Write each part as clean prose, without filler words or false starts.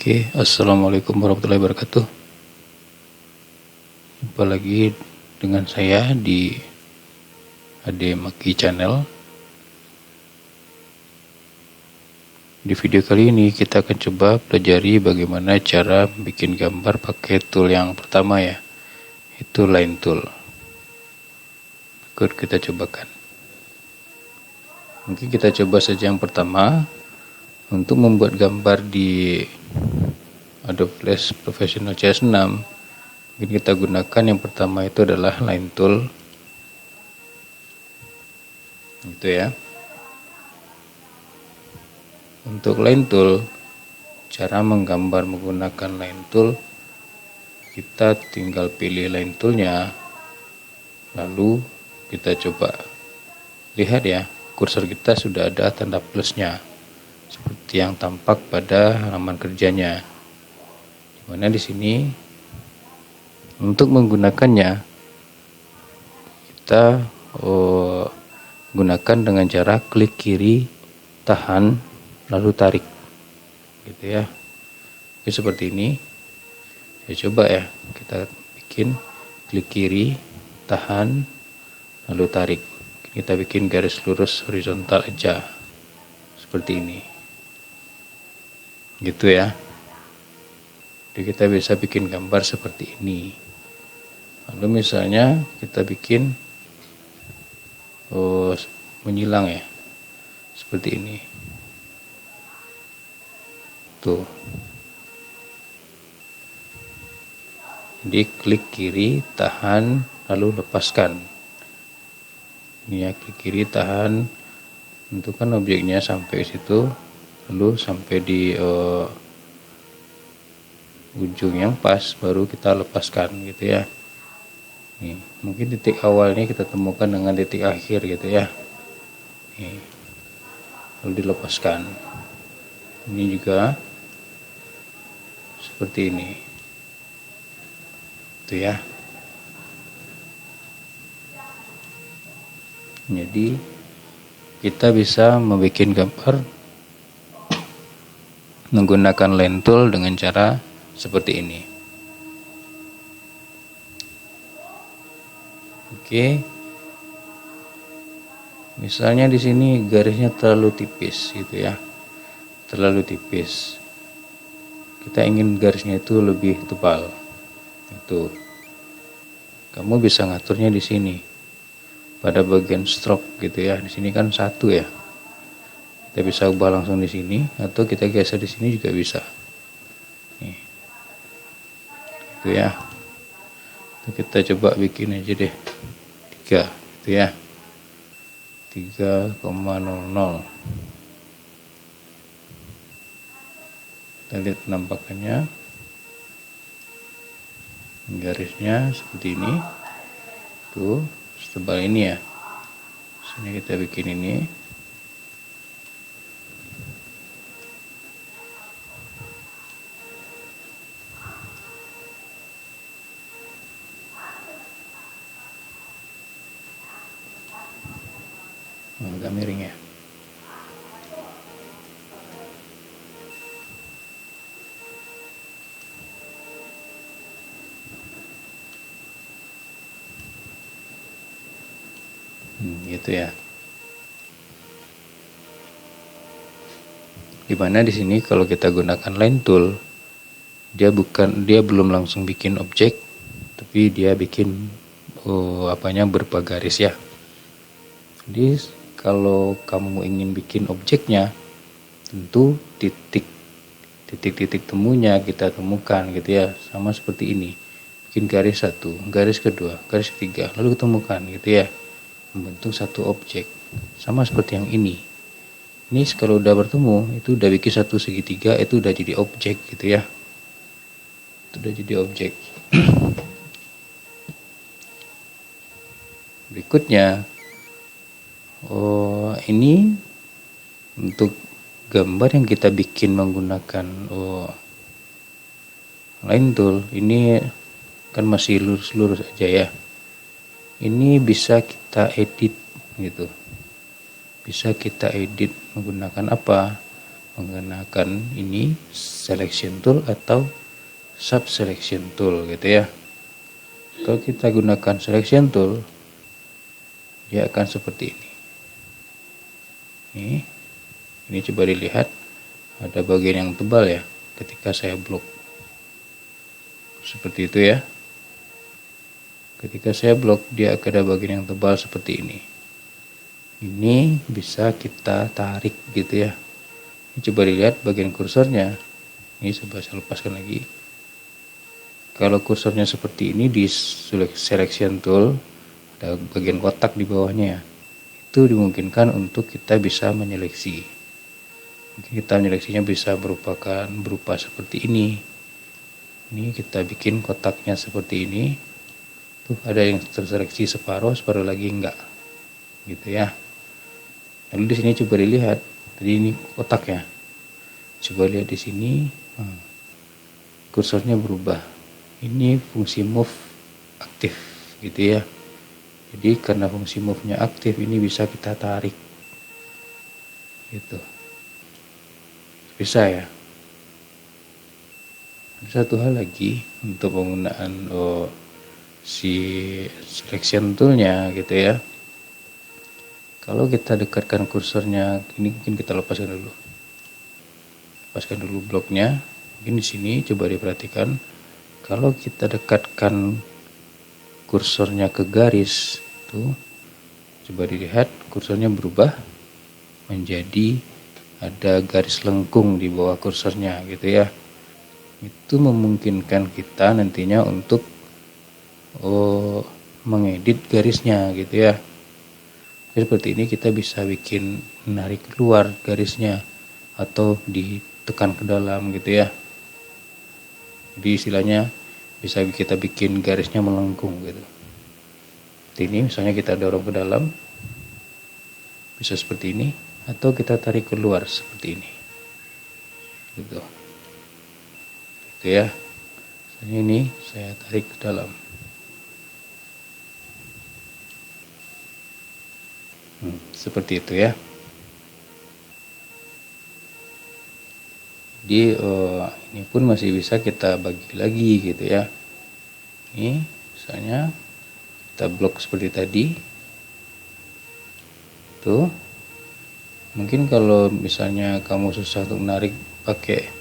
Oke, assalamualaikum warahmatullahi wabarakatuh. Jumpa lagi dengan saya di Ade Maki Channel. Di video kali ini kita akan coba pelajari bagaimana cara bikin gambar pakai tool yang pertama ya, itu Line Tool. Berikut kita cobakan. Mungkin kita coba saja yang pertama. Untuk membuat gambar di Adobe Flash Professional CS6, mungkin kita gunakan yang pertama itu adalah Line Tool. Itu ya. Untuk Line Tool, cara menggambar menggunakan Line Tool, kita tinggal pilih Line Toolnya, lalu kita coba lihat ya, kursor kita sudah ada tanda plusnya seperti yang tampak pada halaman kerjanya. Dimana di sini untuk menggunakannya kita gunakan dengan cara klik kiri, tahan, lalu tarik, gitu ya. Oke, seperti ini. Saya coba ya, kita bikin klik kiri, tahan, lalu tarik. Kita bikin garis lurus horizontal aja, seperti ini. Gitu ya. Jadi kita bisa bikin gambar seperti ini. Lalu misalnya kita bikin menyilang ya, seperti ini. Tuh. Jadi klik kiri, tahan, lalu lepaskan. Ini ya, klik kiri, tahan, tentukan objeknya sampai situ. Lalu sampai di ujung yang pas baru kita lepaskan, gitu ya. Nih, mungkin titik awalnya kita temukan dengan titik akhir, gitu ya. Nih, lalu dilepaskan. Ini juga seperti ini, itu ya. Jadi kita bisa membuat gambar menggunakan Line Tool dengan cara seperti ini. Oke. Misalnya di sini garisnya terlalu tipis gitu ya. Terlalu tipis. Kita ingin garisnya itu lebih tebal. Itu. Kamu bisa ngaturnya di sini. Pada bagian stroke gitu ya. Di sini kan satu ya. Kita bisa ubah langsung di sini atau kita geser di sini juga bisa. Nih. Itu ya. Itu kita coba bikin aja deh. 3 gitu ya. 3,00. Kita lihat penampakannya. Garisnya seperti ini. Tuh, setebal ini ya. Sini kita bikin ini. Agak miring ya. Gitu ya. Dimana di sini kalau kita gunakan Line Tool, dia belum langsung bikin objek, tapi dia bikin berupa garis ya. Jadi kalau kamu ingin bikin objeknya, tentu titik-titik temunya kita temukan gitu ya, sama seperti ini. Bikin garis 1, garis kedua, garis ketiga, lalu temukan gitu ya, membentuk satu objek, sama seperti yang ini. Ini kalau udah bertemu, itu udah bikin satu segitiga, itu udah jadi objek gitu ya. Itu udah jadi objek. Berikutnya, ini untuk gambar yang kita bikin menggunakan Line Tool, ini kan masih lurus-lurus aja ya. Ini bisa kita edit gitu. Bisa kita edit menggunakan apa? menggunakan ini selection tool atau subselection tool gitu ya. Kalau kita gunakan selection tool, dia akan seperti ini. Ini coba dilihat, ada bagian yang tebal ya ketika saya blok. Seperti itu ya. Ketika saya blok, dia akan ada bagian yang tebal seperti ini. Ini bisa kita tarik gitu ya. Ini coba dilihat bagian kursornya. Ini coba saya lepaskan lagi. Kalau kursornya seperti ini di selection tool, ada bagian kotak di bawahnya ya. Itu dimungkinkan untuk kita bisa menyeleksi. Mungkin kita menyeleksinya bisa berupa seperti ini. Ini kita bikin kotaknya seperti ini. Tuh ada yang terseleksi separuh lagi enggak. Gitu ya. Lalu di sini coba dilihat, tadi ini kotaknya. Coba lihat di sini, kursornya berubah. Ini fungsi move aktif, gitu ya. Jadi karena fungsi move-nya aktif, ini bisa kita tarik, gitu. Bisa ya. Ada satu hal lagi untuk penggunaan si selection toolnya, gitu ya. Kalau kita dekatkan kursornya, ini mungkin kita lepaskan dulu bloknya. Mungkin di sini coba diperhatikan, kalau kita dekatkan kursornya ke garis, tuh coba dilihat kursornya berubah menjadi ada garis lengkung di bawah kursornya, gitu ya. Itu memungkinkan kita nantinya untuk mengedit garisnya, gitu ya. Seperti ini kita bisa bikin menarik keluar garisnya atau ditekan ke dalam, gitu ya. Jadi istilahnya bisa kita bikin garisnya melengkung gitu. Seperti ini misalnya kita dorong ke dalam, bisa seperti ini, atau kita tarik keluar seperti ini. Gitu. Gitu ya. Misalnya ini saya tarik ke dalam. Seperti itu ya. Jadi ini pun masih bisa kita bagi lagi gitu ya. Ini misalnya kita blok seperti tadi. Tuh. Mungkin kalau misalnya kamu susah untuk menarik pakai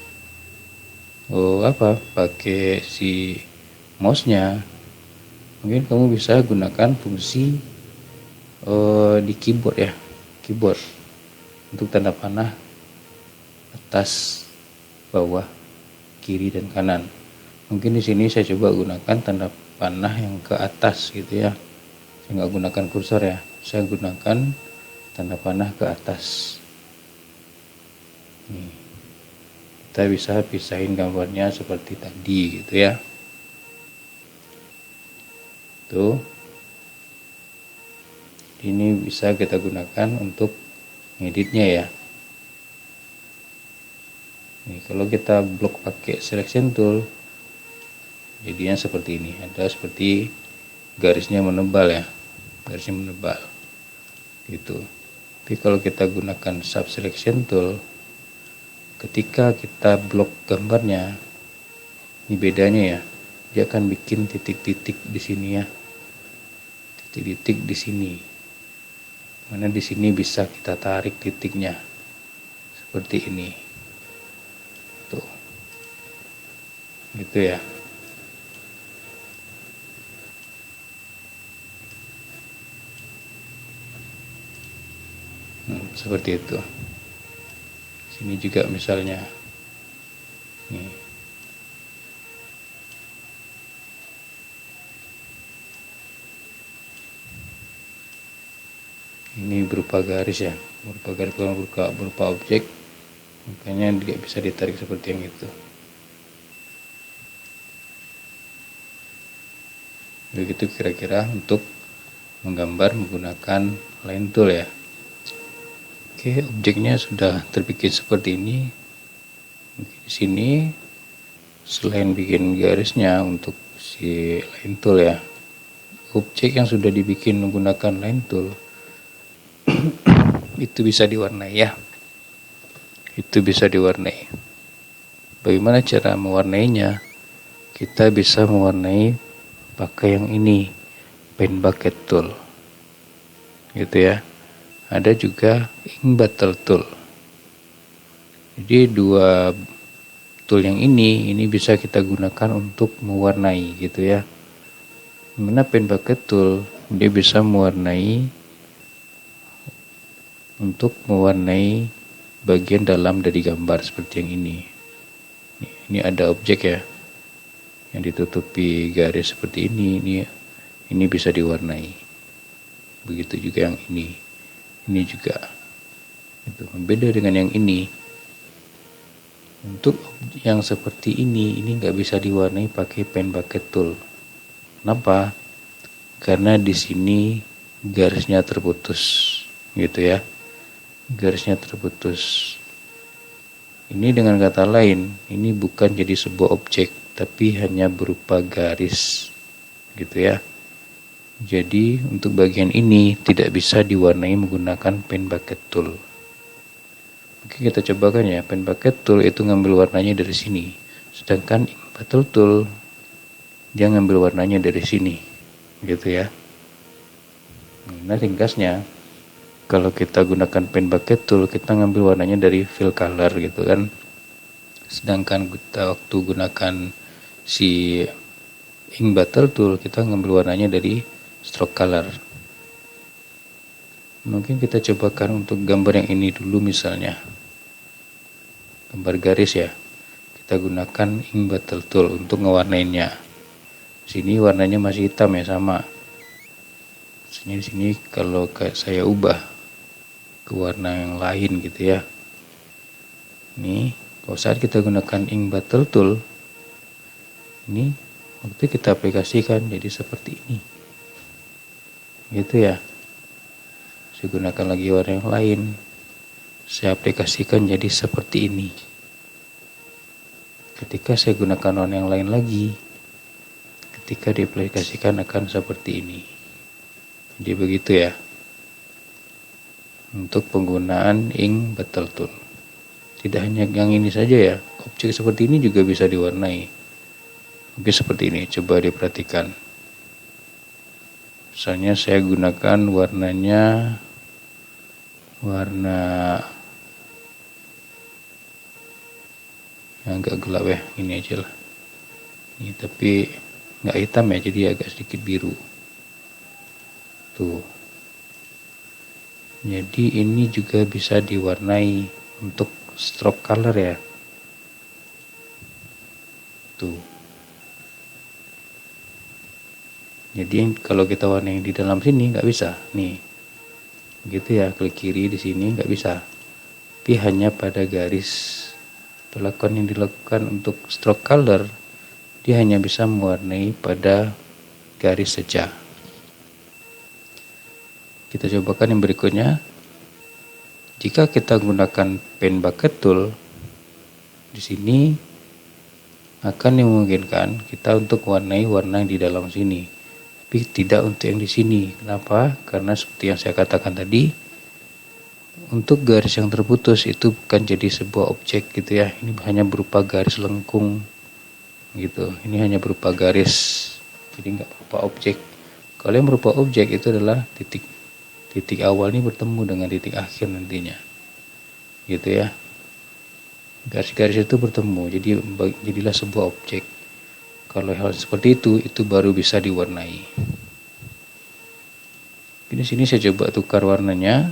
pakai si mouse-nya, mungkin kamu bisa gunakan fungsi di keyboard ya, keyboard untuk tanda panah atas, bawah, kiri dan kanan. Mungkin di sini saya coba gunakan tanda panah yang ke atas gitu ya. Saya nggak gunakan kursor ya, saya gunakan tanda panah ke atas. Nih, kita bisa pisahin gambarnya seperti tadi gitu ya. Tuh. Ini bisa kita gunakan untuk ngeditnya ya. Nih, kalau kita blok pakai selection tool, jadinya seperti ini. Ada seperti garisnya menebal ya, garisnya menebal. Gitu. Tapi kalau kita gunakan subselection tool, ketika kita blok gambarnya, ini bedanya ya. Dia akan bikin titik-titik di sini ya, titik-titik di sini. Mana di sini bisa kita tarik titiknya seperti ini. Tuh. Gitu ya. Seperti itu. Sini juga misalnya. Nih. Ini berupa garis ya, berupa garis berupa objek, makanya dia bisa ditarik seperti yang itu. Begitu kira-kira untuk menggambar menggunakan line tool ya. Oke, objeknya sudah terbikin seperti ini. Di sini selain bikin garisnya untuk si line tool ya, objek yang sudah dibikin menggunakan line tool itu bisa diwarnai ya. itu bisa diwarnai. Bagaimana cara mewarnainya? Kita bisa mewarnai pakai yang ini, pen bucket tool, gitu ya. Ada juga ink bottle tool. Jadi dua tool yang ini bisa kita gunakan untuk mewarnai, gitu ya. Mana pen bucket tool, dia bisa mewarnai bagian dalam dari gambar seperti yang ini. Ini ada objek ya, yang ditutupi garis seperti ini. Ini bisa diwarnai. Begitu juga yang ini juga. Itu beda dengan yang ini. Untuk yang seperti ini nggak bisa diwarnai pakai pen bucket tool. Kenapa? Karena di sini garisnya terputus, gitu ya. Garisnya terputus. Ini dengan kata lain, ini bukan jadi sebuah objek, tapi hanya berupa garis, gitu ya. Jadi untuk bagian ini tidak bisa diwarnai menggunakan pen bucket tool. Oke, kita cobakan ya. Pen bucket tool itu ngambil warnanya dari sini, sedangkan ink bottle tool dia ngambil warnanya dari sini, gitu ya. Nah, ringkasnya, kalau kita gunakan pen bucket tool, kita ngambil warnanya dari fill color, gitu kan. Sedangkan kita waktu gunakan si ink bottle tool, kita ngambil warnanya dari stroke color. Mungkin kita cobakan untuk gambar yang ini dulu, misalnya gambar garis ya. Kita gunakan ink bottle tool untuk ngewarnainya. Sini warnanya masih hitam ya, sama. Sini kalau saya ubah ke warna yang lain, gitu ya. Ini kalau saat kita gunakan ink bottle tool, ini waktu kita aplikasikan jadi seperti ini, gitu ya. Saya gunakan lagi warna yang lain, saya aplikasikan jadi seperti ini. Ketika saya gunakan warna yang lain lagi, ketika diaplikasikan akan seperti ini. Jadi begitu ya untuk penggunaan ink bottle tool. Tidak hanya yang ini saja ya, objek seperti ini juga bisa diwarnai. Oke, seperti ini, coba diperhatikan. Misalnya saya gunakan warnanya warna yang agak gelap ya, ini aja lah. Ini tapi nggak hitam ya, jadi agak sedikit biru. Tuh. Jadi ini juga bisa diwarnai untuk stroke color ya. Tuh. Jadi kalau kita warnai di dalam sini nggak bisa. Nih. Gitu ya, klik kiri di sini nggak bisa. Tapi hanya pada garis. Perlakuan yang dilakukan untuk stroke color, dia hanya bisa mewarnai pada garis saja. Kita cobakan yang berikutnya. Jika kita gunakan pen bucket tool, di sini akan dimungkinkan kita untuk warnai warna yang di dalam sini, tapi tidak untuk yang di sini. Kenapa? Karena seperti yang saya katakan tadi, untuk garis yang terputus itu bukan jadi sebuah objek, gitu ya. Ini hanya berupa garis lengkung, gitu. Ini hanya berupa garis, jadi nggak berupa objek. Kalau yang berupa objek itu adalah titik awal ini bertemu dengan titik akhir nantinya, gitu ya. Garis-garis itu bertemu, jadilah sebuah objek. Kalau hal seperti itu baru bisa diwarnai. Di sini saya coba tukar warnanya.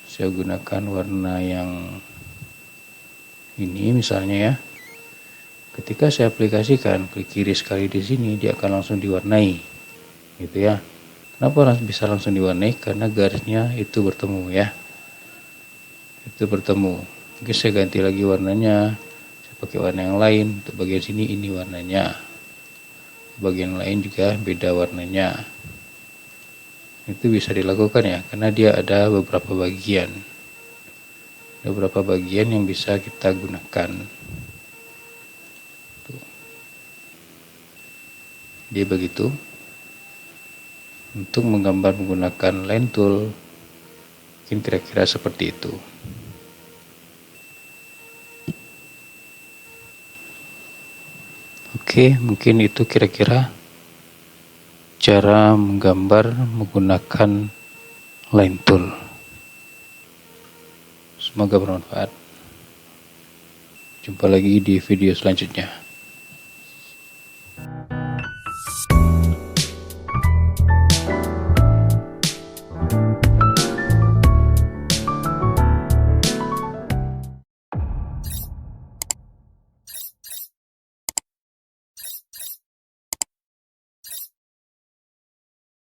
Saya gunakan warna yang ini misalnya ya. Ketika saya aplikasikan, klik kiri sekali di sini, dia akan langsung diwarnai, gitu ya. Kenapa bisa langsung diwarnai? Karena garisnya itu bertemu ya. Itu bertemu. Mungkin saya ganti lagi warnanya. Saya pakai warna yang lain. Untuk bagian sini ini warnanya. Bagian lain juga beda warnanya. Itu bisa dilakukan ya, karena dia ada beberapa bagian. Ada beberapa bagian yang bisa kita gunakan. Tuh. Dia begitu. Untuk menggambar menggunakan line tool, mungkin kira-kira seperti itu. Oke, mungkin itu kira-kira cara menggambar menggunakan line tool. Semoga bermanfaat. Jumpa lagi di video selanjutnya.